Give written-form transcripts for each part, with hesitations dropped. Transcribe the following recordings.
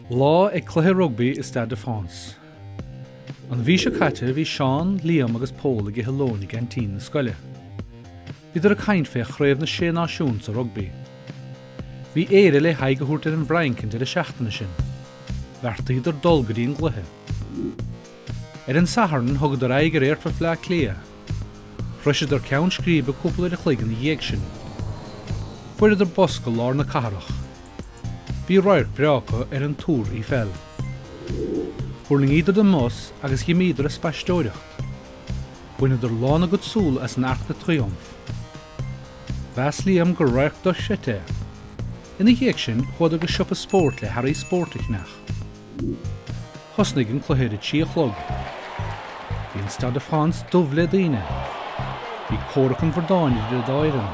Lá ag cluiche rugby is Stade de France. An bhí se caite bhí Seán, Liam agus Paul ag Helónig an tí na scoile. Bhí ar a caint fé chréibh na sé náisiún sa rugby. Bhí éire le haige húirt ar an bhreincint ar a seachtainna sin. Bharrta iad ar dulgadí an gluthe. Ar an saharn thugad ar aige réir fa phleá clia. Chroisid ar ceann scríbe cúpla ar a chligan na dhéag sin. Fuirid ar bosca lár na caharach. Bhí roiir breacha ar an túr í fel. Chúrling iad ar mos agus gimíad ar a spaisteoireacht. Bhuiinid ar lána go súl as an arc na triomf. Bheas Liam gur roiach do sete. Ina dhéag sin chuad agus siop a sport le Harry Sporticnach. Thosnig an chluhéir a tíochlog. Bhí an Stade de France dubh le daoine. Bhí córach an bhardáine de dáiran.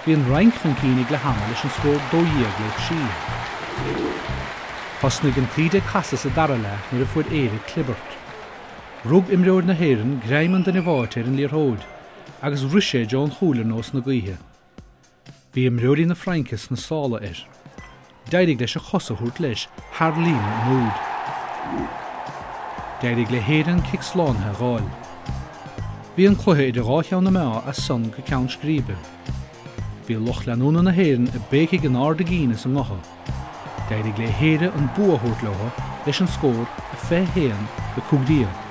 Bhí an rank fan cínig le hama leis an scór 2-1 le sí. Thosnig an tríide casas a dara le nuair a fuair éire clibert. Rug imreoir na héireann greimman den i bháit ar an líorthóid, agus rúise John Chúlar nós na gaotha. Bhí imreoirí na Francas na sála ar. Deirig leis a chosahúirt leis Harlín an úd. Deirig le héireann cicslánthe gáil. Bhí an chluithe idir rátheann na mea a son go ceann scríbe. Bhí loch leanúna na héireann a bécaigh an ard a gíine sa ngotha. Deirig le héire an buathúirt leha leis an scór a fé héan le cúgdíal.